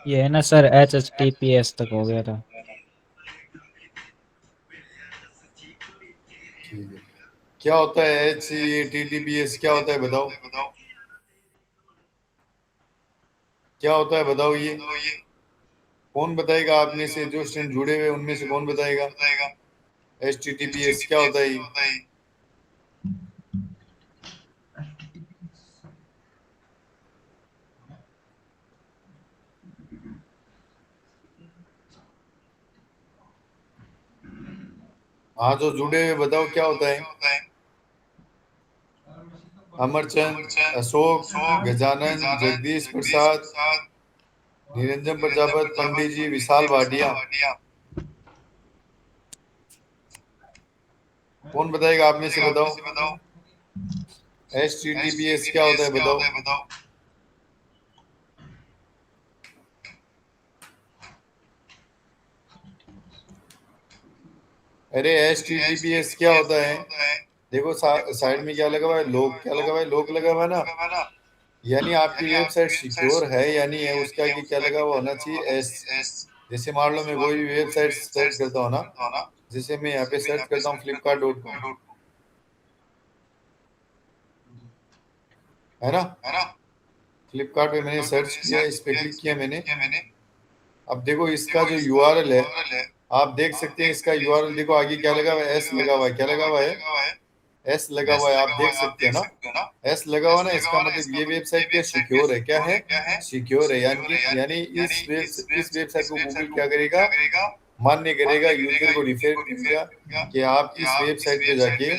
ये है ना सर, HTTPS तक हो गया था। ठीक है। क्या होता है HTTPS, क्या होता है बताओ? क्या होता है बताओ ये? कौन बताएगा आप में से, जो स्टूडेंट जुड़े हुए उनमें से कौन बताएगा? HTTPS क्या होता है ये? हाँ, जो जुड़े हुए बताओ क्या होता है? अमरचंद, अशोक, गजानन, जगदीश प्रसाद, निरंजन प्रजापत, पंडित जी, विशाल भाटिया। कौन बताएगा आप में से, बताओ। HTTPS क्या होता है बताओ? अरे HTTPS क्या होता है? देखो साइड में क्या लगा हुआ है, लोग क्या लगा हुआ है, लोग लगा हुआ है ना। यानी आपकी वेबसाइट सिक्योर है या नहीं है, उसका कि क्या लगा हुआ होना चाहिए, एस। जैसे मान लो मैं कोई भी वेबसाइट सर्च करता हूँ ना, जैसे मैं यहाँ पे सर्च करता हूँ flipkart.com, है ना। फ्लिपकार्ट पे मैंने सर्च किया, इस पे क्लिक किया मैंने। अब देखो इसका जो यूआरएल है, आप देख सकते हैं इसका यूआरएल। देखो आगे क्या लगा हुआ है, एस लगा हुआ है। क्या लगा हुआ है? एस लगा हुआ है, आप देख सकते हैं ना। एस लगा हुआ ना, इसका मतलब ये वेबसाइट क्या सिक्योर है, क्या है, सिक्योर है। यानी इस वेबसाइट को गूगल क्या करेगा, मान्य करेगा, यूजर को रिफर करेगा कि आप इस वेबसाइट पे जाके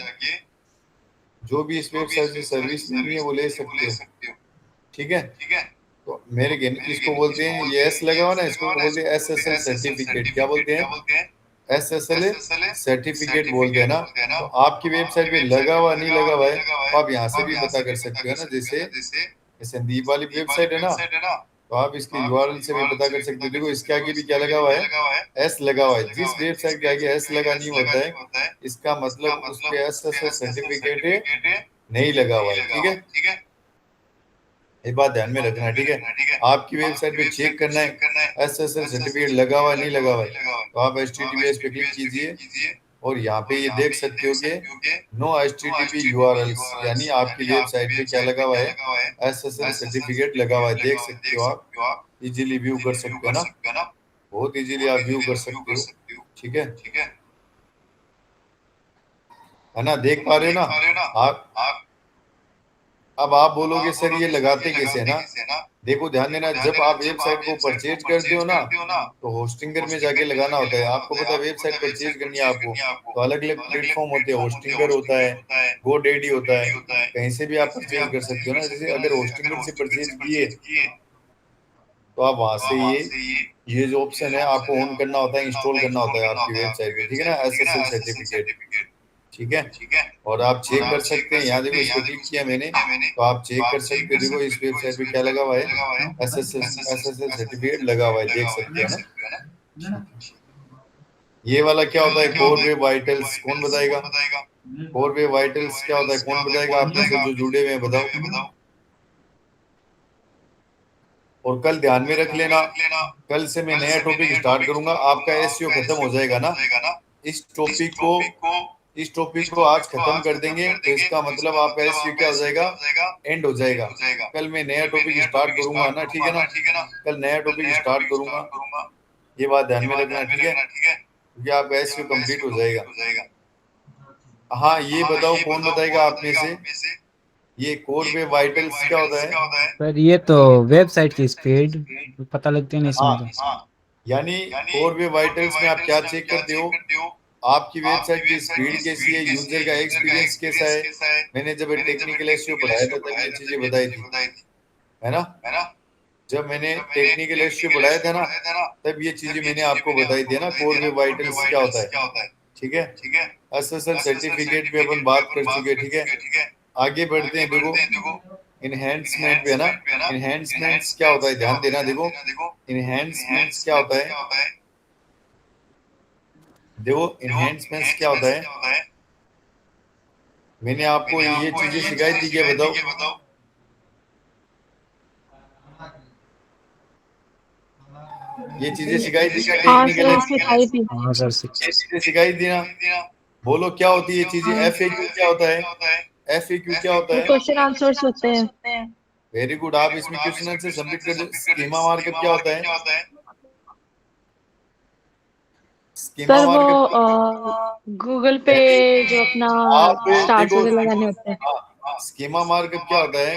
जो भी इस वेबसाइट से सर्विस लेनी है वो ले सकते हो। ठीक है। तो मेरे कहने, इसको बोलते हैं, ये एस लगा हुआ ना, इसको बोलते हैं SSL सर्टिफिकेट। क्या बोलते हैं? SSL सर्टिफिकेट बोलते हैं ना। तो आपकी वेबसाइट पे लगा हुआ नहीं लगा हुआ है, तो आप यहाँ से भी पता कर सकते हो ना। जैसे ये संदीप वाली वेबसाइट है ना, तो आप इसके यूआरएल से भी पता कर सकते हो। देखो इसके आगे भी क्या लगा हुआ है, एस लगा हुआ है। जिस वेबसाइट के आगे एस लगा नहीं होता है, इसका मतलब उस पे SSL सर्टिफिकेट नहीं लगा हुआ है। ठीक है, ये बात ध्यान में रखना है। ठीक है, आपकी वेबसाइट पे चेक करना है SSL सर्टिफिकेट लगा हुआ है नहीं लगा हुआ है, तो आप HTTPS पे क्लिक कीजिए और यहाँ पे ये देख सकते हो कि नो HTTP URLs, यानी आपकी वेबसाइट पे क्या लगा हुआ है, SSL सर्टिफिकेट लगा हुआ है। देख सकते हो आप, इजीली व्यू कर सकते हो ना, बहुत इजीली आप व्यू कर सकते हो। ठीक है ना, देख पा रहे हो ना आप? अब आप बोलोगे सर ये लगाते कैसे है ना। देखो ध्यान देना, जब आप वेबसाइट को परचेज करते हो ना, तो होस्टिंगर में जाके लगाना होता है। आपको पता है वेबसाइट परचेज करनी है आपको, तो अलग अलग प्लेटफॉर्म होते हैं। होस्टिंगर होता है, GoDaddy होता है, कहीं से भी आप परचेज कर सकते हो ना। जैसे अगर होस्टिंगर से परचेज किए, तो आप वहां से ये जो ऑप्शन है आपको ऑन करना होता है, इंस्टॉल करना होता है आपकी वेबसाइट पे। ठीक है ना, SSL सर्टिफिकेट। ठीक है, और आप चेक कर सकते हैं, यहाँ देखो इस पे क्लिक किया मैंने, तो आप चेक कर सकते हो। देखो इस वेबसाइट पे क्या लगा हुआ है, एस एस एल सर्टिफिकेट लगा हुआ है, देख सकते हो ना। ये वाला क्या होता है, कोर वेब वाइटल्स, कौन बताएगा? कोर वेब वाइटल्स क्या होता है, कौन बताएगा आप में से जो जुड़े हुए हैं, बताओ। और कल ध्यान में रख लेना, कल से मैं नया टॉपिक स्टार्ट करूंगा, आपका एसईओ खत्म हो जाएगा ना। इस टॉपिक को इस टॉपिक को आज खत्म कर देंगे, तो इसका मतलब आपका एसईओ क्या हो जाएगा, एंड हो जाएगा। कल मैं नया टॉपिक स्टार्ट करूंगा ना, ठीक है ना, कल नया टॉपिक स्टार्ट करूंगा, ये बात ध्यान में रखना। ठीक है, क्योंकि आपका एसईओ कंप्लीट हो जाएगा। हाँ, ये बताओ कौन बताएगा आप में से, ये कोर वेब वाइटल्स क्या होता है? सर ये तो वेबसाइट की स्पीड पता लगती है ना इसमें तो। हाँ, यानी कोर वेब वाइटल्स में आप क्या चेक करते हो, आपकी वेबसाइट की स्पीड कैसी है, यूजर का एक्सपीरियंस कैसा है। मैंने जब टेक्निकल एसईओ पढ़ाया था तब ये चीजें बताई थी, है ना। जब मैंने टेक्निकल एसईओ पढ़ाया था ना, तब ये चीजें मैंने आपको बताई थी ना, कोर वेब वाइटल्स क्या होता है। ठीक है, एसएसएल सर्टिफिकेट पे अपन बात कर चुके हैं। ठीक है, आगे बढ़ते हैं। देखो इनहेंसमेंट पे है ना, इनहेंसमेंट्स क्या होता है, ध्यान देना। देखो इनहेंसमेंट्स क्या होता है, देखो इनहेंसमेंट्स क्या होता है, मैंने आपको ये चीजें सिखाई थी क्या, बताओ। ये चीजें सिखाई थी क्या हाँ टेक्निकल? सर सिखाई थी। हाँ सर ये चीजें सिखाई थी ना? बोलो क्या होती है ये चीजें? हाँ। FAQ क्या होता है? FAQ क्या होता है? क्वेश्चन आंसर्स होते हैं। वेरी गुड, आप इसमें क्वेश्चन आंसर सबमिट कर दो। स्कीमा मार्कअप क्या होता है? स्कीमा सर वो मार्कअप गूगल पे जो अपना आप स्टार्स देखो, वगैरह लगाने होते हैं। स्कीमा मार्कअप क्या होता है?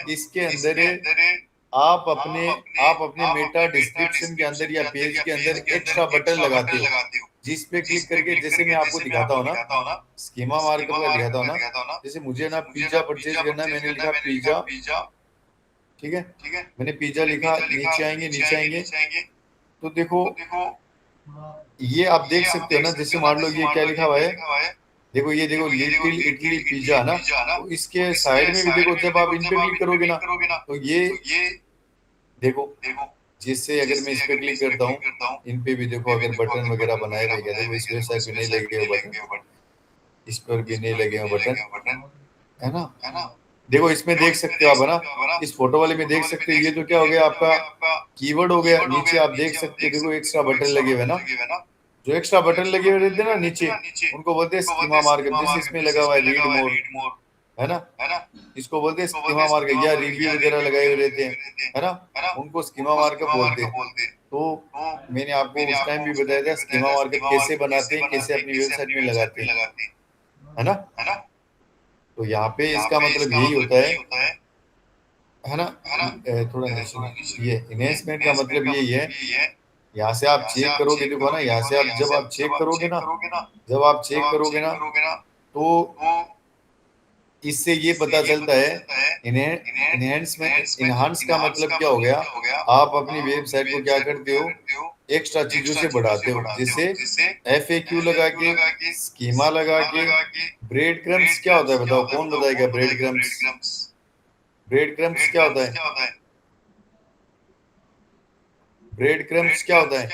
इसके अंदर आप अपने आप अपने मेटा डिस्क्रिप्शन के अंदर या पेज के अंदर एक्स्ट्रा बटन लगाते हो, जिस पे क्लिक करके, जैसे मैं आपको दिखाता हूँ ना, स्कीमा मार्कअप का दिखाता हूँ ना, जैसे मुझे ना पिज्जा परचेज करना है, मैंने लिखा पिज्जा, ठीक है, मैंने पिज्जा लिखा, नीचे आएंगे तो देखो ये आप देख सकते हो ना, जैसे मान लो ये क्या लिखा हुआ है, देखो ये देखो लिटिल इटली पिज्जा ना, तो इसके साइड में भी देखो, जब आप इन पे क्लिक करोगे ना तो ये देखो, जिससे अगर मैं इस पे क्लिक करता हूँ, इन पे भी देखो अगर बटन वगैरह बनाए हुए, देखो इस वेबसाइट पे नहीं लगे हुए बटन, इस पर भी नहीं लगे हुए बटन, है ना? देखो इसमें देख सकते हो आप, है ना, इस फोटो वाले में देख सकते हो, ये तो क्या हो गया आपका कीवर्ड हो गया। नीचे आप देख सकते हो, देखो एक्स्ट्रा बटन लगे हुए ना, जो एक्स्ट्रा बटन लगे हुए रहते हैं ना नीचे, उनको बोलते हैं स्कीमा मार्कअप। जैसे इसमें लगा हुआ है रीड मोर, है ना, इसको बोलते हैं स्कीमा मार्कअप, या रिव्यू वगैरह लगाए हुए रहते हैं, है ना, उनको स्कीमा मार्कअप बोलते हैं। तो मैंने आपको उस टाइम भी बताया था स्कीमा मार्कअप कैसे बनाते हैं, कैसे अपनी वेबसाइट में लगाते हैं, है ना। तो यहाँ पे इसका मतलब यही होता है ना। थोड़ा ये इन्हेंसमेंट का मतलब यही है, यहाँ से आप चेक करोगे, देखो ना, यहाँ से आप जब आप चेक करोगे ना, जब आप चेक करोगे ना तो इससे ये पता चलता है, इन्हेंसमेंट, इनहांस का मतलब क्या हो गया, आप अपनी वेबसाइट को क्या करते हो, एक्स्ट्रा चीजों से बढ़ाते हो, जैसे FAQ लगा के, स्कीमा लगा के। ब्रेड क्रम्स क्या होता है बताओ, कौन बताएगा? ब्रेड क्रम्स, ब्रेड क्रम्स क्या होता है? ब्रेड क्रम्स क्या होता है?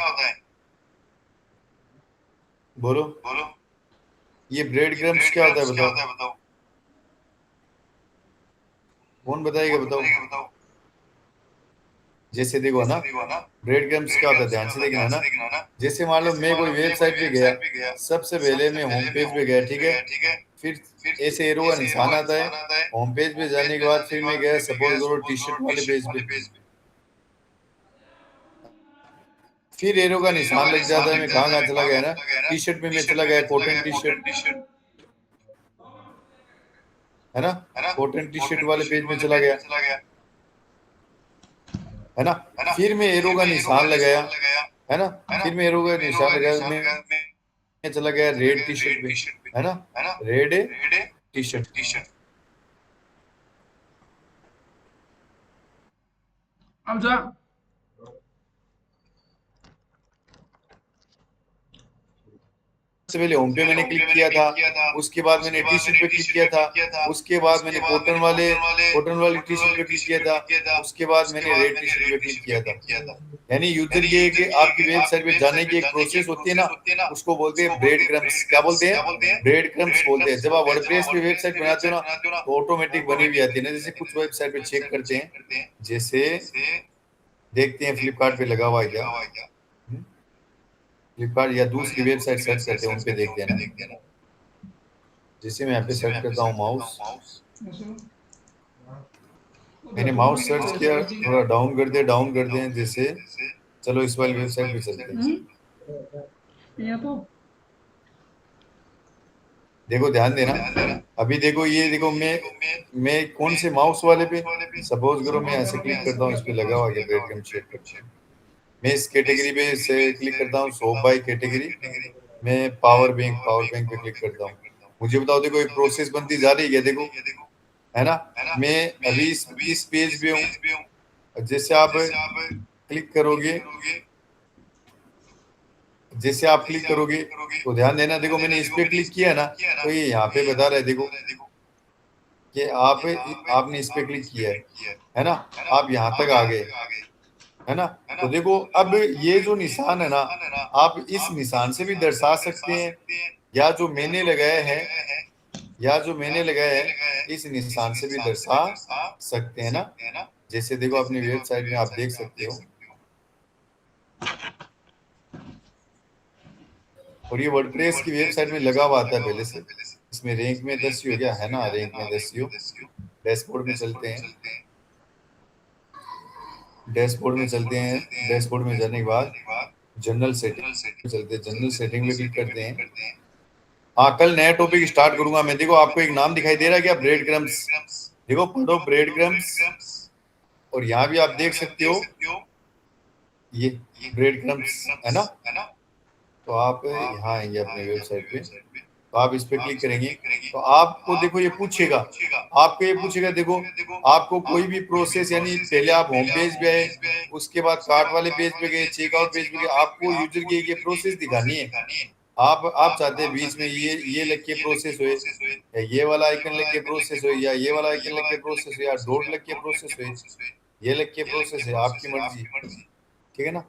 बोलो, ये ब्रेड क्रम्स क्या होता है बताओ, कौन बताएगा बताओ? जैसे देखो ना, ब्रेड क्रम्स क्या होता है, ध्यान से देखना ना। जैसे मान लो मैं कोई वेबसाइट पे गया, सबसे पहले मैं होम पेज पे गया, ठीक है, फिर ऐसे एरो का निशान आता है, होम पेज पे जाने के बाद फिर मैं गया सपोज करो टी शर्ट वाले पेज पे, फिर एरो का निशान लग जाता है, मैं कहाँ चला गया ना, टी शर्ट में मैं चला गया, कॉटन टी शर्ट, है ना, कॉटन टी शर्ट वाले पेज में चला गया, है ना। फिर मैं एरो का निशान लगाया, है ना, फिर मैं एरो का निशान लगाया, मैं चला गया रेड टी शर्ट पे, है ना, रेड टी शर्ट। अब जा। सबसे पहले होम पे मैंने क्लिक किया था, उसके बाद मैंने टी शर्ट पे क्लिक किया था, उसके बाद मैंने कॉटन वाली टी शर्ट पे क्लिक किया था, उसके बाद मैंने रेड टी शर्ट पे क्लिक किया था। यानी यूजर ये कि आपकी वेबसाइट पे जाने की एक प्रोसेस होती है ना, उसको बोलते हैं ब्रेड क्रम्स। क्या बोलते हैं? ब्रेड क्रम्स बोलते हैं। जब आप वर्डप्रेस पे वेबसाइट बनाते हो ना तो ऑटोमेटिक बनी हुई आती है ना, जैसे कुछ वेबसाइट पे चेक करते हैं, जैसे देखते हैं फ्लिपकार्ट पे लगा हुआ है क्या, फ्लिपकार्ट या दूसरी वेबसाइट सर्च करते हैं, उन पे देखते हैं ना। जैसे मैं यहाँ पे सर्च करता हूँ माउस, मैंने माउस सर्च किया, थोड़ा डाउन कर दे जैसे, चलो इस वाली वेबसाइट पे चलते हैं। ये तो देखो ध्यान देना, अभी देखो ये देखो, मैं कौन से माउस वाले पे, सपोज करो मैं ऐसे क्लिक करता हूँ, इस पे लगा हुआ है ब्रेड क्रम्ब चेक, मैं इस कैटेगरी पे से क्लिक करता हूँ, शॉप बाय कैटेगरी, मैं पावर बैंक पे क्लिक करता हूँ। मुझे बताओ, देखो एक प्रोसेस बनती जा रही है, देखो, है ना। मैं अभी इस पेज पे हूँ, जैसे आप क्लिक करोगे, जैसे आप क्लिक करोगे तो ध्यान देना, देखो मैंने इस पे क्लिक किया ना, तो ये यहाँ पे बता रहा है, देखो कि आपने इस पे क्लिक किया है ना, आप यहाँ तक आ गए, है ना। तो देखो अब ये जो निशान है ना, आप इस निशान से भी दर्शा सकते हैं, या जो मैंने लगाया है, इस निशान से भी दर्शा सकते हैं ना। जैसे देखो अपनी वेबसाइट में आप देख सकते हो, और ये वर्डप्रेस की वेबसाइट में लगा हुआ आता है पहले से। इसमें रैंक में 10 हो गया है ना, रैंक में 10 डैशबोर्ड में चलते हैं, डैशबोर्ड में चलते हैं। डैशबोर्ड में जाने के बाद जनरल सेटिंग में चलते हैं, जनरल सेटिंग में क्लिक करते हैं। हाँ, कल नया टॉपिक स्टार्ट करूंगा मैं। देखो आपको एक नाम दिखाई दे रहा है क्या, ब्रेड क्रम्स। देखो पढ़ो ब्रेड क्रम्स, और यहाँ भी आप देख सकते हो ये ब्रेड क्रम्स है ना। तो आप यहाँ आएंगे अपने वेबसाइट पे, तो आप इस पे क्लिक करेंगे तो आपको देखो ये पूछेगा, आपको ये पूछेगा देखो आपको कोई भी प्रोसेस, यानी पहले आप होम पेज पे आए, उसके बाद कार्ट वाले पेज पे गए, चेकआउट पेज पे गए, आपको यूजर की ये प्रोसेस दिखानी है। आप चाहते हैं बीच में ये लिख के प्रोसेस हो, या ये वाला आइकन लिख के प्रोसेस हो, या ये वाला आइकन लिख के प्रोसेस हो, या डॉट लिख के प्रोसेस हो, ये लिख के प्रोसेस है, आपकी मर्जी। ठीक है ना,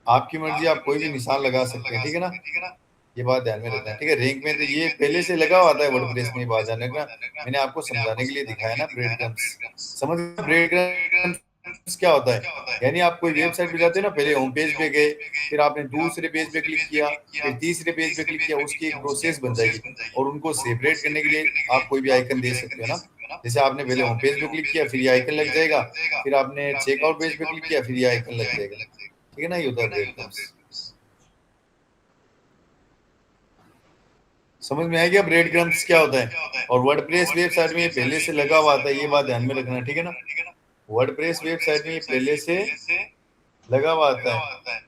आपकी मर्जी, आप कोई भी निशान लगा सकते हैं। ठीक है ना, ये बात ध्यान में रखना है। ठीक है, रैंक में तो ये पहले से लगा हुआ था वर्डप्रेस में, बात जाने का मैंने आपको समझाने के लिए दिखाया ना ब्रेड क्रम्स। समझ ब्रेड क्रम्स क्या होता है, यानी आप कोई वेबसाइट पे जाते हैं ना, पहले होम पेज पे गए, फिर आपने दूसरे पेज पे क्लिक किया, फिर तीसरे पेज पे क्लिक किया, उसकी एक प्रोसेस बन जाएगी, और उनको सेपरेट करने के लिए आप कोई भी आइकन दे सकते हो ना। जैसे आपने पहले होम पेज पे क्लिक किया, फिर ये आइकन लग जाएगा, फिर आपने चेकआउट पेज पे क्लिक किया, फिर ये आइकन लग जाएगा। ठीक है ना, ये होता है ब्रेड क्रम्स। समझ में आ गया ब्रेड क्रम्स क्या होता है। और वर्डप्रेस वेबसाइट में पहले से लगा हुआ था, ये बात ध्यान में रखना। ठीक है ना, वर्डप्रेस वेबसाइट में पहले से लगा हुआ आता है।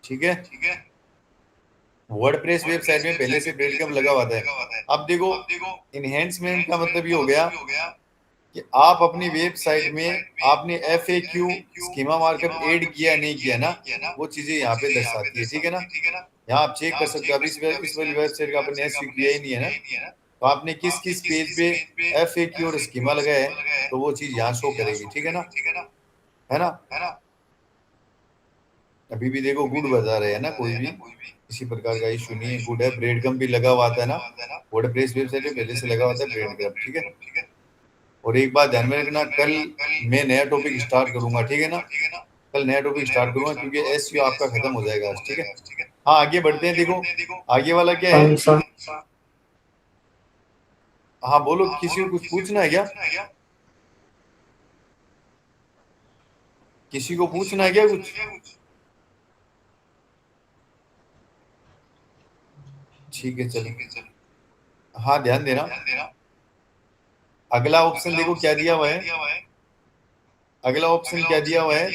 ठीक है, वर्डप्रेस वेबसाइट में पहले से ब्रेड क्रम्स लगा हुआ था। अब देखो इनहेंसमेंट का मतलब ये हो गया कि आप अपनी वेबसाइट में आपने FAQ स्कीमा मार्कअप ऐड किया नहीं किया ना, वो चीजें यहाँ पे दर्शाती है। ठीक है ना, यहाँ आप चेक कर सकते हो। अब इस वाली वेबसाइट का आपने SEO किया ही नहीं है ना, तो आपने किस किस पेज पे FAQ और स्कीमा लगाया है, तो वो चीज यहाँ शो करेगी। ठीक है ना, है ना। अभी भी देखो गुड बता रहे हैं ना, कोई भी किसी प्रकार का इशू नहीं है, गुड है। ब्रेड क्रम्स भी लगा हुआ था ना, वर्डप्रेस वेबसाइट पे पहले से लगा हुआ था ब्रेड क्रम्स। ठीक है, और एक बात ध्यान में रखना, कल मैं नया टॉपिक स्टार्ट करूंगा। ठीक है ना, कल नया टॉपिक स्टार्ट करूंगा, क्योंकि SEO आपका खत्म हो जाएगा आज। ठीक है, हाँ आगे बढ़ते हैं। देखो आगे वाला क्या है, हाँ बोलो, किसी को कुछ पूछना है क्या, किसी को पूछना है क्या कुछ। ठीक है चलो, हाँ ध्यान देना। अगला ऑप्शन देखो क्या दिया हुआ है, अगला ऑप्शन क्या दिया हुआ है,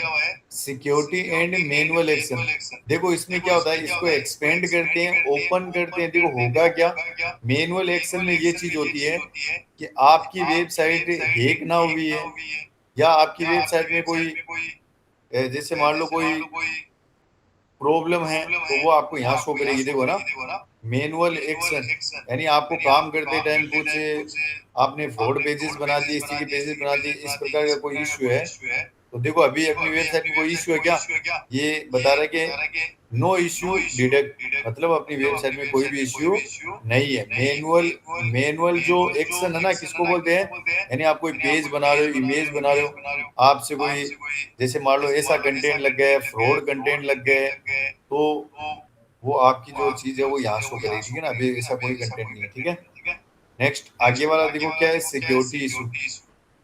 सिक्योरिटी एंड मैनुअल एक्शन। देखो इसमें क्या होता है, इसको एक्सपेंड करते हैं, ओपन करते हैं। देखो होगा क्या, मैनुअल एक्शन में ये चीज होती है कि आपकी वेबसाइट हैक ना हुई है, या आपकी वेबसाइट में कोई जैसे मान लो कोई प्रॉब्लम है, तो वो आपको यहाँ शो करेगी। देखो ना, मैनुअल एक्शन, यानी आपको काम करते टाइम कुछ आपने फ्रॉड पेजेस बना दिए, इस के पेजेस बना दिए, इस प्रकार का कोई इश्यू है, तो देखो अभी अपनी वेबसाइट में कोई इश्यू है क्या, ये बता रहा है कि नो इश्यू डिटेक्ट, मतलब अपनी वेबसाइट में कोई भी इश्यू नहीं है। मैनुअल जो एक्शन है ना, किसको बोलते हैं, यानी आप कोई पेज बना रहे हो, इमेज बना रहे हो, आपसे कोई जैसे मान लो ऐसा कंटेंट लग गया है, फ्रॉड कंटेंट लग गए, तो वो आपकी जो चीज है वो यहाँ शो करेगी। ठीक है ना, अभी ऐसा कोई कंटेंट नहीं है। ठीक है, नेक्स्ट आगे वाला देखो क्या है, सिक्योरिटी इशू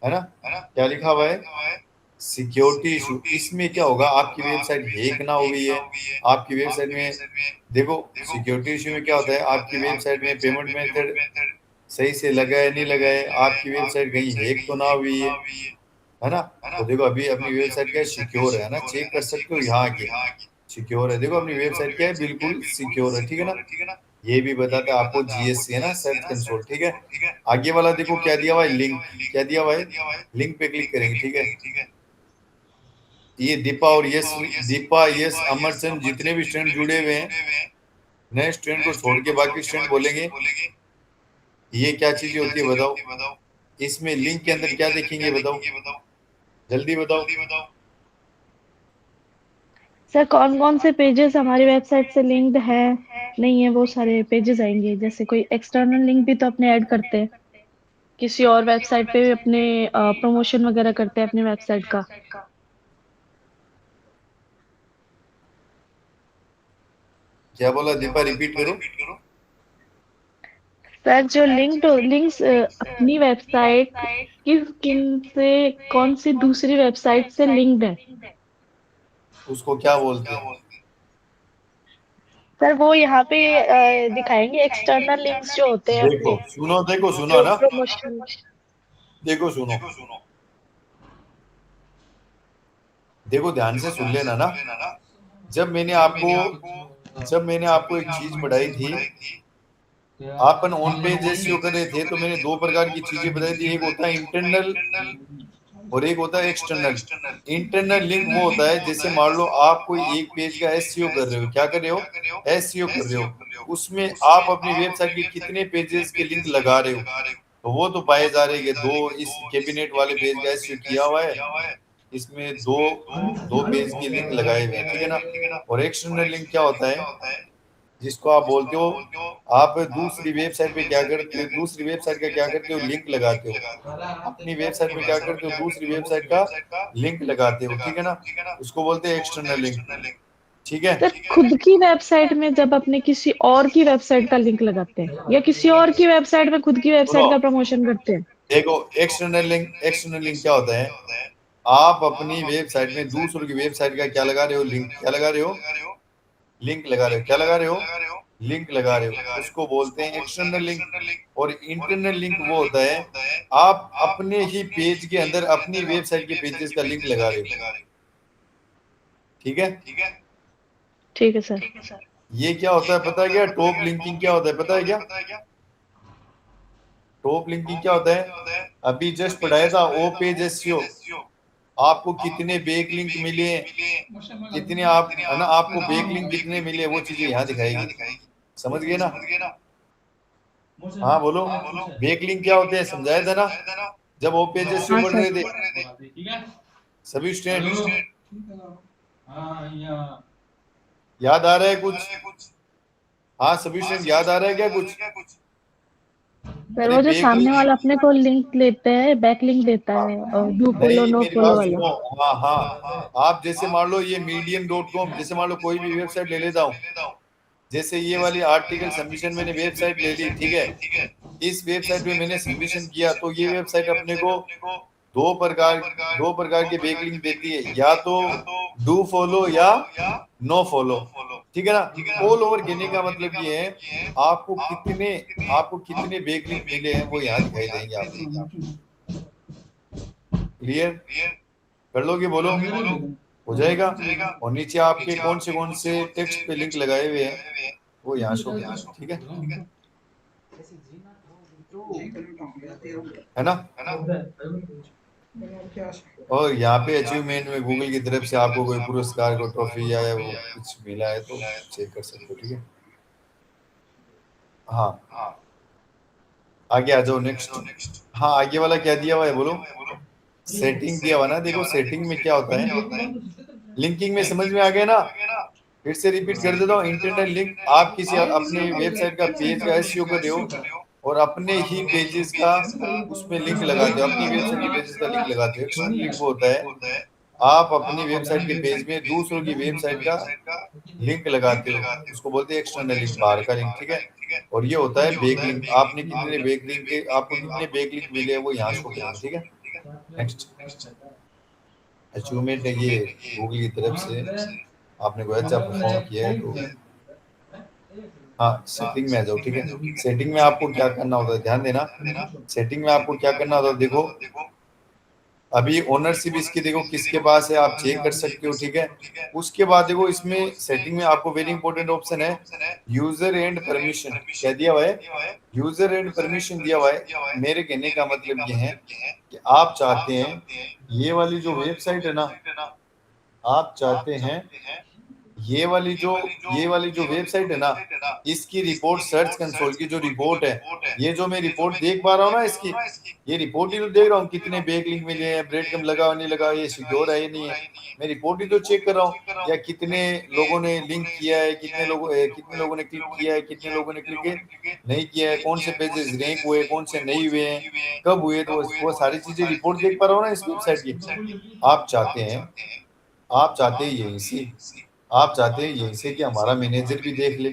है ना, क्या लिखा हुआ है, सिक्योरिटी इशू। इसमें क्या होगा, आपकी वेबसाइट हैक ना हुई है, आपकी वेबसाइट में देखो सिक्योरिटी इशू में क्या होता है, आपकी वेबसाइट में पेमेंट मेथड सही से लगा है नहीं लगा है, आपकी वेबसाइट कहीं हैक तो ना हुई है ना। तो देखो अभी अपनी वेबसाइट क्या सिक्योर है ना, चेक कर सकते हो यहाँ आके, सिक्योर है। देखो अपनी वेबसाइट क्या है, बिल्कुल सिक्योर है। ठीक है ना, ये भी बताता है आपको GSC है ना, सर्च कंसोल। ठीक है, आगे वाला देखो क्या दिया हुआ है, लिंक क्या दिया हुआ है, लिंक पे क्लिक करेंगे। ठीक है, ये दीपा यस अमरचंद जितने भी स्टूडेंट जुड़े हुए हैं, नए स्टूडेंट को छोड़ के बाकी स्टूडेंट बोलेंगे ये क्या चीजें होती है बताओ, इसमें लिंक के अंदर क्या देखेंगे बताओ, जल्दी बताओ। सर कौन कौन से पेजेस हमारी वेबसाइट से लिंक्ड है नहीं है, वो सारे पेजेस आएंगे। जैसे कोई एक्सटर्नल लिंक भी तो अपने ऐड करते हैं, किसी और वेबसाइट पे भी अपने प्रमोशन वगैरह करते हैं अपनी वेबसाइट का। क्या बोला दीपा, रिपीट करो। सर जो लिंक्स अपनी वेबसाइट किस किन से कौन सी दूसरी वेबसाइट से लिंक्ड है? उसको क्या बोलते हैं? सर वो यहाँ पे दिखाएंगे एक्सटर्नल लिंक्स जो होते हैं देखो अपने, सुनो, देखो सुनो जो ना, प्रमोशन। देखो सुनो, देखो ध्यान से सुन लेना ना। जब मैंने आपको एक चीज पढ़ाई थी, अपन ऑन पेज एसईओ कर रहे थे, तो मैंने दो प्रकार की चीजें बताई थी। एक होता है इंटरनल और एक होता है एक्सटर्नल। इंटरनल लिंक वो होता है, जैसे मान लो आप कोई एक पेज का एसईओ कर रहे हो, क्या कर रहे हो, एसईओ कर रहे हो, उसमें आप अपनी वेबसाइट के कितने पेजेस के लिंक लगा रहे हो, तो वो तो पाए जा रहे हैं। दो इस कैबिनेट वाले पेज का एसईओ किया हुआ है, इसमें दो दो पेज के लिंक लगाए हुए हैं, ठीक है ना। और एक्सटर्नल लिंक क्या होता है, जिसको आप बोलते हो, आप दूसरी वेबसाइट पे क्या करते हो, दूसरी वेबसाइट का क्या करते हो, लिंक लगाते हो। अपनी वेबसाइट में क्या करते हो, दूसरी वेबसाइट का लिंक लगाते हो, ठीक है ना। उसको बोलते हैं एक्सटर्नल लिंक, ठीक है। सर खुद की वेबसाइट में जब अपने किसी और की वेबसाइट का लिंक लगाते हैं, या किसी और की वेबसाइट में खुद की सुनो, वेबसाइट का प्रमोशन करते हैं? देखो एक्सटर्नल लिंक क्या होता है, आप अपनी वेबसाइट में दूसरों की वेबसाइट का क्या लगा रहे हो, लिंक क्या लगा रहे हो, लिंक लगा रहे हो, क्या लगा रहे हो, लिंक लगा रहे हो, उसको बोलते हैं एक्सटर्नल लिंक। और इंटरनल लिंक वो होता है, आप अपने ही पेज के अंदर अपनी वेबसाइट के पेजेस का लिंक लगा रहे हो, ठीक है। ठीक है सर। ये क्या होता है पता है क्या, टॉप लिंकिंग क्या होता है पता है क्या, टॉप लिंकिंग क्या होता है, अभी जस्ट पढ़ाया था ओ पेज एसईओ, आपको कितने बैक लिंक मिले, कितने आप है ना, आपको बैक लिंक कितने मिले, वो चीजें यहाँ दिखाएगी, समझ गए ना। हाँ बोलो, बैक लिंक क्या होते हैं समझाया था ना, जब वो पेज एसईओ हाँ पढ़ सर। रहे थे सभी स्टूडेंट। याद आ रहा है कुछ? हाँ सभी स्टूडेंट याद आ रहा है क्या कुछ? सर अरे वो जो बैक सामने वाला अपने को लिंक लेते हैं, बैक लिंक देता है, और डू फॉलो नहीं नो मेरी फॉलो बात वाला। सुनो, हाँ हाँ, आप जैसे मान लो ये medium.com, जैसे मान लो कोई भी वेबसाइट ले लेता हूँ, जैसे ये वाली आर्टिकल सबमिशन मैंने वेबसाइट ले ली, ठीक है। इस वेबसाइट पे मैंने सबमिशन किया, तो ये वेबसाइट अपने को दो प्रकार दो प्रकार के बैकलिंक देती है, या तो डू फॉलो या नो फॉलो, ठीक है ना। ऑल ओवर कहने का मतलब ये है, आपको कितने बैकलिंक मिले हैं वो यहाँ दिखाई देंगे आपको। क्लियर कर लोगे, बोलो, हो जाएगा। और नीचे आपके कौन से टेक्स्ट पे लिंक लगाए हुए हैं वो यहाँ शो करेंगे, ठीक है ना। और यहाँ पे अचीवमेंट में गूगल की तरफ से आपको कोई पुरस्कार को ट्रॉफी या वो कुछ मिला है तो चेक कर सकते हो, ठीक है। हाँ आगे आ जाओ, नेक्स्ट। हाँ आगे वाला क्या दिया हुआ है बोलो, सेटिंग दिया हुआ ना। देखो सेटिंग में क्या होता है, लिंकिंग में समझ में आ गया ना। फिर से रिपीट कर देता हूँ, इंटरनल लिंक, आप किसी अपने वेबसाइट का पेज का एसईओ कर रहे हो और अपने ही पेजेस का उसमें लिंक लगाते हो, अपनी वेबसाइट के पेजेस का लिंक लगाते हो। एक्सटर्नल लिंक वो होता है, आप अपनी वेबसाइट के पेज में दूसरों की वेबसाइट का लिंक लगाते हो, उसको बोलते हैं एक्सटर्नल लिंक, बाहर का लिंक, ठीक है। और ये होता है बैक लिंक, आपको कितने बैक लिंक मिले वो यहाँ शो करेंगे, ठीक है। नेक्स्ट, अचीवमेंट है ये गूगल की तरफ से, आपने कोई अच्छा परफॉर्म किया है तो। हाँ सेटिंग में आ जाओ, ठीक है। सेटिंग में आपको क्या करना होता है, ध्यान देना, सेटिंग में आपको क्या करना होता है, देखो अभी ओनरशिप इसकी देखो किसके पास है, आप चेक कर सकते हो, ठीक है। उसके बाद देखो इसमें सेटिंग में आपको वेरी इंपॉर्टेंट ऑप्शन है यूजर एंड परमिशन, क्या दिया हुआ है, यूजर एंड परमिशन दिया हुआ है। मेरे कहने का मतलब ये है कि आप चाहते हैं ये वाली जो वेबसाइट है ना, आप चाहते हैं ये वाली जो वेबसाइट है ना, इसकी रिपोर्ट, सर्च कंसोल की जो रिपोर्ट है, ये जो मैं रिपोर्ट देख पा रहा हूँ ना इसकी, ये रिपोर्ट ही तो देख रहा हूँ, कितने बैक लिंक मिले हैं, ब्रेड कम लगा नहीं लगा, ये सिक्योर है ये नहीं है, मैं रिपोर्ट ही तो चेक कर रहा हूँ। या कितने लोगों ने लिंक किया है, कितने लोगों ने क्लिक किया है, कितने लोगों ने क्लिक नहीं किया है, कौन से पेजेस रैंक हुए, कौन से नहीं हुए हैं, कब हुए, तो वो सारी चीजें रिपोर्ट देख पा रहा हूँ ना इस वेबसाइट की। आप चाहते हैं ये इसी आप चाहते हैं यहीं से कि हमारा मैनेजर भी देख ले,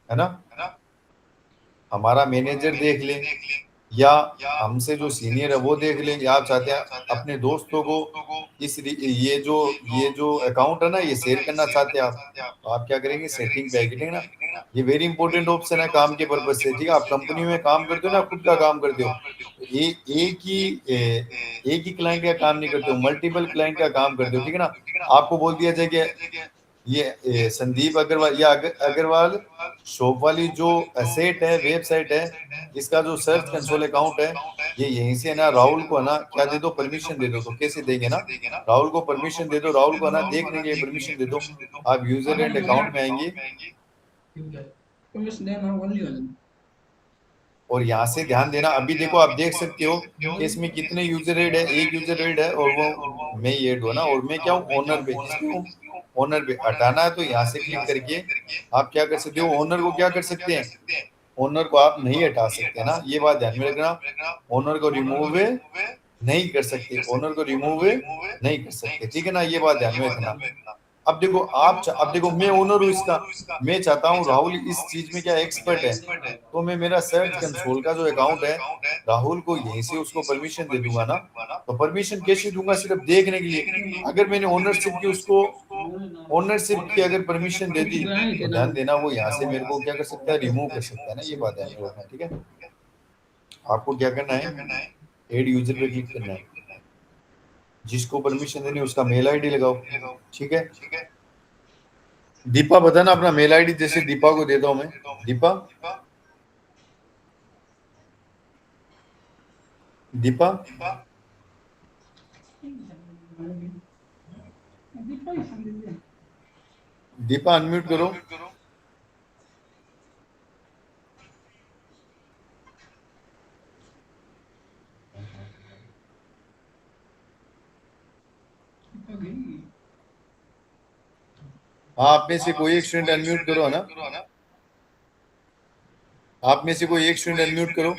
है ना, हमारा मैनेजर देख ले या हमसे जो सीनियर है वो देख ले, या आप चाहते हैं अपने दोस्तों को ये जो अकाउंट है ना ये शेयर करना चाहते हैं आप, तो आप क्या करेंगे, सेटिंग पे आएंगे ना। ये वेरी इंपॉर्टेंट ऑप्शन है काम के पर्पज से, ठीक है। आप कंपनी में काम करते हो ना, खुद का काम करते हो, तो एक ही क्लाइंट का काम नहीं करते हो, मल्टीपल क्लाइंट का काम करते हो, ठीक है ना। आपको बोल दिया जाए कि ये संदीप अग्रवाल या अग्रवाल शॉप वाली जो एसेट है, वेबसाइट है, इसका जो सर्च कंसोल अकाउंट है, ये यहीं से ना राहुल को ना क्या दे दो, परमिशन दे दो। तो कैसे देंगे ना, राहुल को परमिशन दे दो, राहुल को ना देखने के लिए परमिशन दे दो। आप यूजर एंड अकाउंट में आएंगे परमिशन देना ओनली हो जाए। और यहाँ से ध्यान देना, अभी देखो आप देख सकते हो कि इसमें कितने यूजर एड है, एक यूजर एड है और वो मैं ही एड हुआ ना, और मैं क्या हूँ, ओनर पे, ओनर पे हटाना है तो यहाँ से क्लिक करके आप क्या कर सकते हो, ओनर को क्या कर सकते हैं, ओनर को आप नहीं हटा सकते ना, ये बात ध्यान में रखना। ओनर को रिमूव नहीं कर सकते, ओनर को रिमूव नहीं कर सकते, ठीक है ना, ये बात ध्यान में रखना। अब देखो अब देखो मैं ओनर हूँ इसका, मैं चाहता हूँ राहुल इस चीज में क्या एक्सपर्ट है, तो मैं मेरा सर्च कंसोल का जो अकाउंट है राहुल को यहीं से उसको परमिशन दे दूंगा ना। तो परमिशन कैसे दूंगा, सिर्फ देखने के लिए। अगर मैंने ओनरशिप की उसको ओनरशिप की अगर परमिशन दे दी तो ध्यान देना वो यहाँ से मेरे को क्या कर सकता है, रिमूव कर सकता है ना, ये बात ध्यान में रखना, ठीक है। आपको क्या करना है, एड यूजर पे क्लिक करना है, जिसको परमिशन देनी है उसका मेल आईडी लगाओ, ठीक है। दीपा बताना अपना मेल आईडी, जैसे दीपा को देता हूं मैं, दीपा दीपा दीपा अनम्यूट करो। हाँ, आप में से कोई एक स्टूडेंट अनम्यूट करो ना, आप में से कोई एक स्टूडेंट अनम्यूट करो,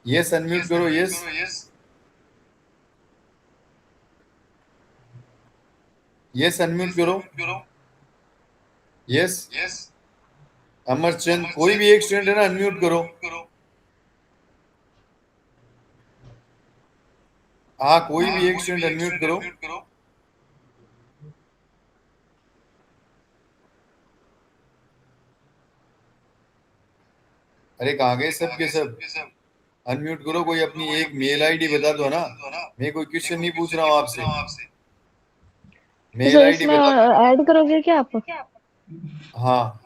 यस अनम्यूट करो, यस यस अनम्यूट करो, यस अमरचंद, कोई भी एक स्टूडेंट है ना अनम्यूट करो। हाँ, कोई भी एक स्टूडेंट अनम्यूट करो। अरे कहाँ गए सब के सब, अनम्यूट करो, कोई अपनी एक मेल आईडी बता दो ना, मैं कोई क्वेश्चन नहीं पूछ रहा हूँ आपसे, मेल सर आईडी इसमें बता। ऐड करोगे क्या आप, हाँ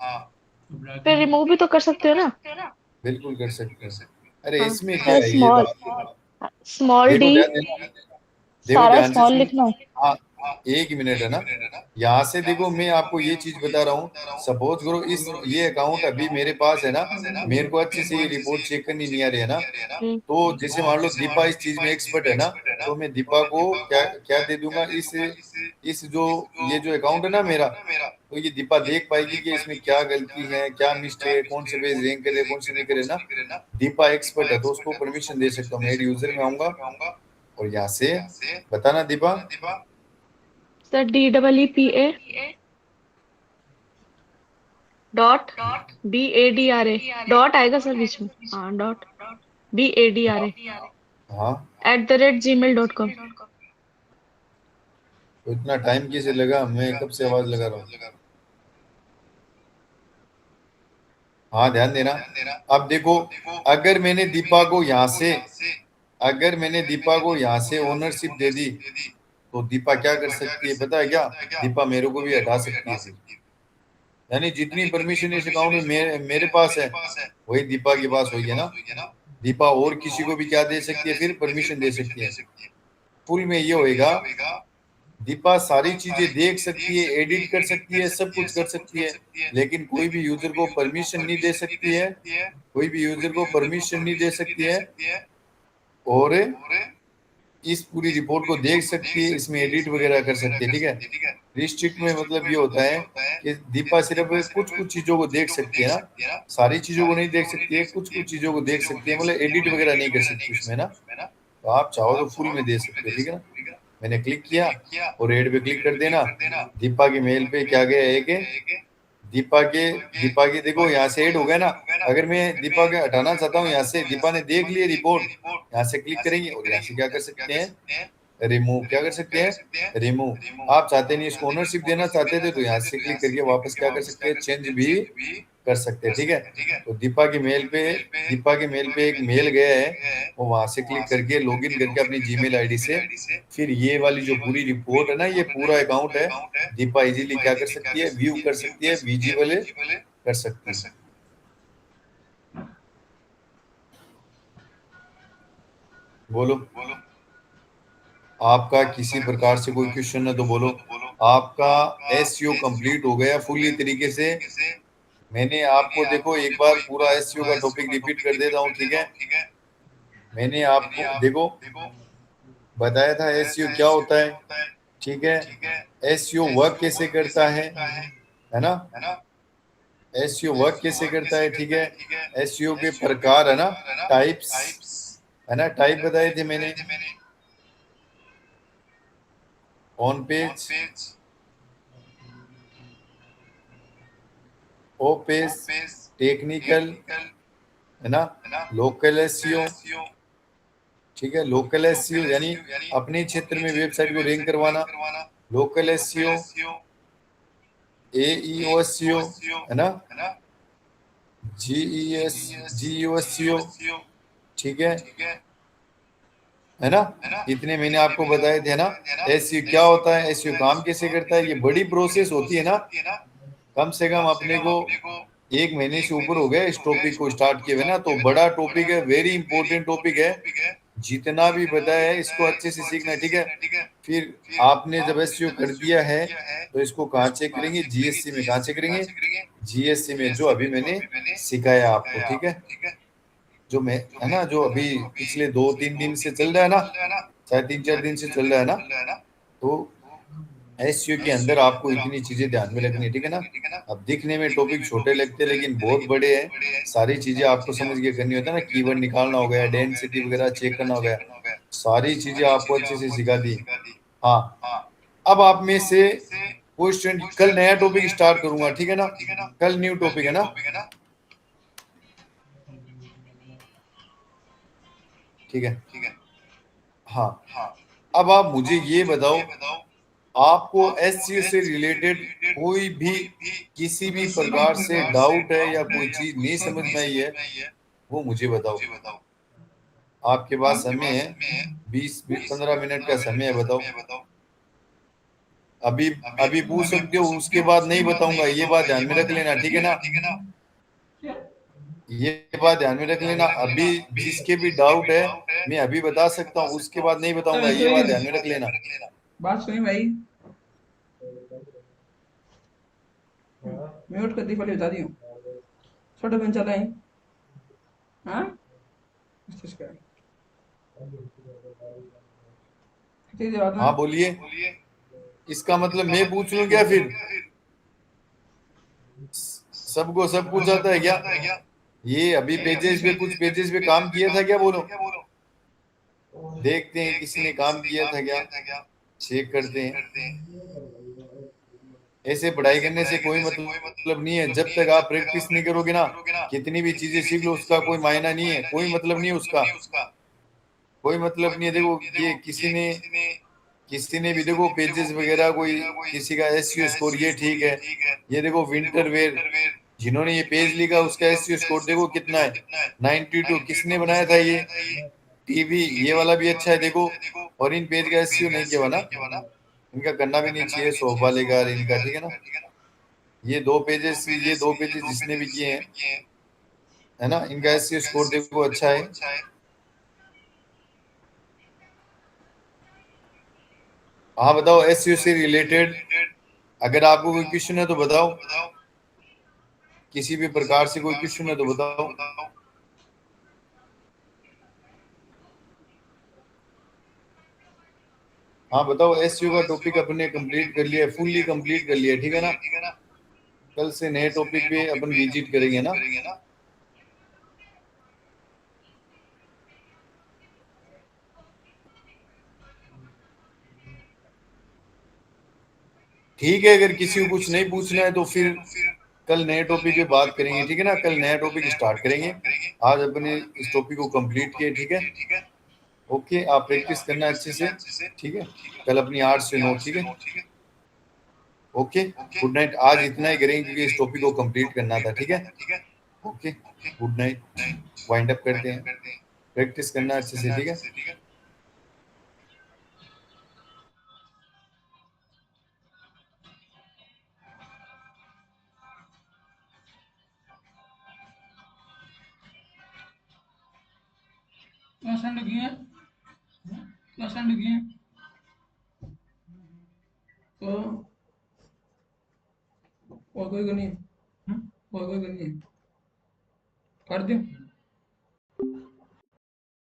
फिर रिमूव भी तो कर सकते हो ना। बिल्कुल कर सकते हैं। अरे हाँ, इसमें क्या है ये स्मॉल बात, स्मॉल देखो डी, ध्यान देना, देखो सारा ध्यान से स्मॉल सुन। लिखना है। हाँ, एक मिनट है ना, यहाँ से देखो मैं आपको ये चीज बता रहा हूँ, सपोज करो ये अकाउंट अभी मेरे पास है ना, मेरे को अच्छे से ये रिपोर्ट चेक करनी नहीं आ रही है ना, तो जैसे मान लो दीपा इस चीज में एक्सपर्ट है ना, तो मैं दीपा को क्या क्या दे दूंगा, इस जो ये जो अकाउंट है ना मेरा, तो ये दीपा देख पाएगी कि इसमें क्या गलती है, क्या मिस्टेक है, कौन से पेज रैंक करे, कौन से नहीं करे ना। दीपा एक्सपर्ट है तो उसको परमिशन दे सकता हूँ, मैं यूजर में आऊंगा और यहाँ से बताना Deepa. Sir DEEPA dot BADRA dot आएगा सर बीच में, हाँ डॉट BADRA हाँ, @gmail.com। तो इतना टाइम कैसे लगा, मैं कब से आवाज लगा रहा हूँ। हाँ ध्यान देना, अब देखो अगर मैंने दीपा को यहाँ से ओनरशिप दे दी तो दीपा क्या कर सकती है पता है क्या, दीपा मेरे को भी हटा सकती है फिर। यानी जितनी परमिशन इस अकाउंट में मेरे पास है वही दीपा के पास होगी ना। दीपा और किसी को भी क्या दे सकती है, फिर परमिशन दे सकती है। फुल में ये होएगा, दीपा सारी चीजें देख सकती है, एडिट कर सकती है, सब कुछ कर सकती है, लेकिन कोई भी यूजर को परमिशन नहीं दे सकती है, कोई भी यूजर को परमिशन नहीं दे सकती है, और इस पूरी रिपोर्ट को देख सकती है, इसमें एडिट वगैरह कर सकती है, ठीक है। रिस्ट्रिक्ट में मतलब ये होता है कि दीपा सिर्फ कुछ कुछ चीजों को देख सकती है ना, सारी चीजों को नहीं देख सकती है, कुछ कुछ चीजों को देख सकती है, मतलब एडिट वगैरह नहीं कर सकती उसमें ना। तो आप चाहो तो फुल में दे सकते हो, ठीक है ना। मैंने क्लिक किया और ऐड पे क्लिक कर देना। दीपा के मेल पे क्या गया, एक दीपा के देखो यहाँ से ऐड हो गया ना। अगर मैं दीपा के हटाना चाहता हूँ यहाँ से, दीपा ने देख लिया रिपोर्ट, यहाँ से क्लिक करेंगे और यहाँ से क्या कर सकते हैं, रिमूव। क्या कर सकते हैं, रिमूव। आप चाहते नहीं इसको ओनरशिप देना चाहते थे तो यहाँ से क्लिक करके वापस क्या कर सकते हैं, चेंज भी कर सकते हैं। ठीक है, तो दीपा के मेल पे एक मेल गया है, वो वहां से क्लिक करके लॉगिन करके अपनी जीमेल आईडी से फिर ये वाली जो पूरी रिपोर्ट है ना, ये पूरा अकाउंट है, दीपा इजीली क्या कर सकती है, व्यू कर सकती है, विजिबल कर सकती है। बोलो, आपका किसी प्रकार से कोई क्वेश्चन है तो बोलो। आपका एसईओ कंप्लीट हो गया फुल्ली तरीके से। मैंने आपको देखो एक बार पूरा एसईओ का टॉपिक रिपीट कर देता हूँ। ठीक है, मैंने आपको देखो बताया था एसईओ क्या होता है। ठीक है, एसईओ वर्क कैसे करता है ना, एसईओ वर्क कैसे करता है। ठीक है, एसईओ के प्रकार है ना, टाइप्स है ना, टाइप बताए थे मैंने। On page, of page, technical है ना, लोकल एसईओ। ठीक है, लोकल एसईओ यानी अपने क्षेत्र में वेबसाइट को रैंक करवाना, लोकल एसईओ, एईओ एसईओ है ना, जीईओ एसईओ। ठीक है ना, इतने मैंने आपको बताए थे ना। एसईओ क्या होता है, एसईओ काम कैसे करता है, ये बड़ी प्रोसेस होती है ना। कम से कम अपने को 1 महीने से ऊपर हो गया इस टॉपिक को स्टार्ट किए हुए ना, तो बड़ा टॉपिक है, वेरी इंपॉर्टेंट टॉपिक है। जितना भी बताया है इसको अच्छे से सीखना। ठीक है, फिर आपने जब एसईओ कर दिया है तो इसको कहाँ चेक करेंगे, जीएससी में। कहाँ चेक करेंगे, जीएससी में, जो अभी मैंने सिखाया आपको। ठीक है, जो मैं है ना, जो अभी पिछले 2-3 दिन से चल रहा है ना, शायद 3-4 दिन से चल रहा है ना, तो एसईओ के अंदर आपको इतनी चीजें ध्यान में रखनी है। ठीक है ना, अब दिखने में टॉपिक छोटे लगते हैं लेकिन बहुत बड़े हैं। सारी चीजें आपको समझ के करनी होता है ना, कीवर्ड निकालना हो गया, डेंसिटी वगैरह चेक करना हो गया, सारी चीजें आपको अच्छे से सिखा दी। हाँ, अब आप में से क्वेश्चन, कल नया टॉपिक स्टार्ट करूंगा। ठीक है ना, कल न्यू टॉपिक है ना। ठीक है, हाँ, अब आप मुझे ये बताओ, आपको एससीओ से रिलेटेड कोई भी किसी भी प्रकार से डाउट है या कोई चीज नहीं समझ में आई है, वो मुझे बताओ। आपके पास समय है, 20-15 मिनट का समय है, बताओ। अभी अभी पूछ सकते हो, उसके बाद नहीं बताऊंगा, ये बात ध्यान में रख लेना। ठीक है ना, ये बात ध्यान में रख लेना। अभी जिसके भी डाउट है मैं अभी बता सकता हूँ, उसके बाद नहीं बताऊंगा, ये बात ध्यान में रख लेना। बात सुनी भाई, म्यूट कर दी, पहले बता दी हूँ। छोटे बन चला है। हाँ, इसका ठीक है, बात हाँ में बोलिए, इसका मतलब मैं पूछ लूं क्या फिर, सबको सब कुछ आता है क्या? ये अभी पेजेस पे, कुछ पेजेस पे काम किया था क्या, बोलो। देखते हैं किसी ने काम किया था क्या, चेक करते हैं। ऐसे पढ़ाई करने से कोई मतलब नहीं है, जब तक आप प्रैक्टिस नहीं करोगे ना, कितनी भी चीजें सीख लो उसका कोई मायना नहीं है, कोई मतलब नहीं है उसका, कोई मतलब नहीं है। देखो ये किसी ने भी देखो पेजेस वगैरह, कोई किसी का एसईओ स्कोर ये ठीक है, ये देखो विंटर वेयर जिन्होंने ये पेज लिखा उसका एसईओ स्कोर देखो कितना है, 92। किसने बनाया था ये, टीवी, ये वाला भी अच्छा है देखो, और इन पेज का एसईओ नहीं किया ना, इनका करना भी नहीं चाहिए, शोभ वालेगा इनका। ठीक है ना, ये दो पेजेस जिसने भी किए हैं है ना, इनका एसईओ स्कोर देखो अच्छा है। हाँ बताओ, एसईओ से रिलेटेड अगर आपको कोई क्वेश्चन है तो बताओ, किसी भी प्रकार से कोई क्वेश्चन है तो बताओ। हाँ बताओ, एसईओ का टॉपिक अपने कंप्लीट कर लिया, फुल्ली कंप्लीट कर लिया। ठीक है ना, कल से नए टॉपिक पे अपन विजिट करेंगे ना। ठीक है, अगर किसी को कुछ नहीं पूछना है तो फिर कल नए टॉपिक पे बात करेंगे, ठीक है ना। कल नया टॉपिक स्टार्ट करेंगे। आज अपने इस टॉपिक को कंप्लीट किए, ठीक है। ओके, आप प्रैक्टिस करना अच्छे से, ठीक है। कल अपनी 8 से 9, ठीक है। Okay, good night. आज इतना ही करेंगे क्योंकि इस टॉपिक को कंप्लीट करना था, ठीक है। Okay, good night. Wind up करते हैं। प्रैक्टिस करना अच्छे से, ठीक है। क्लास एंड किए, क्लास एंड किए तो और कोई नहीं, और कोई नहीं कर दियो।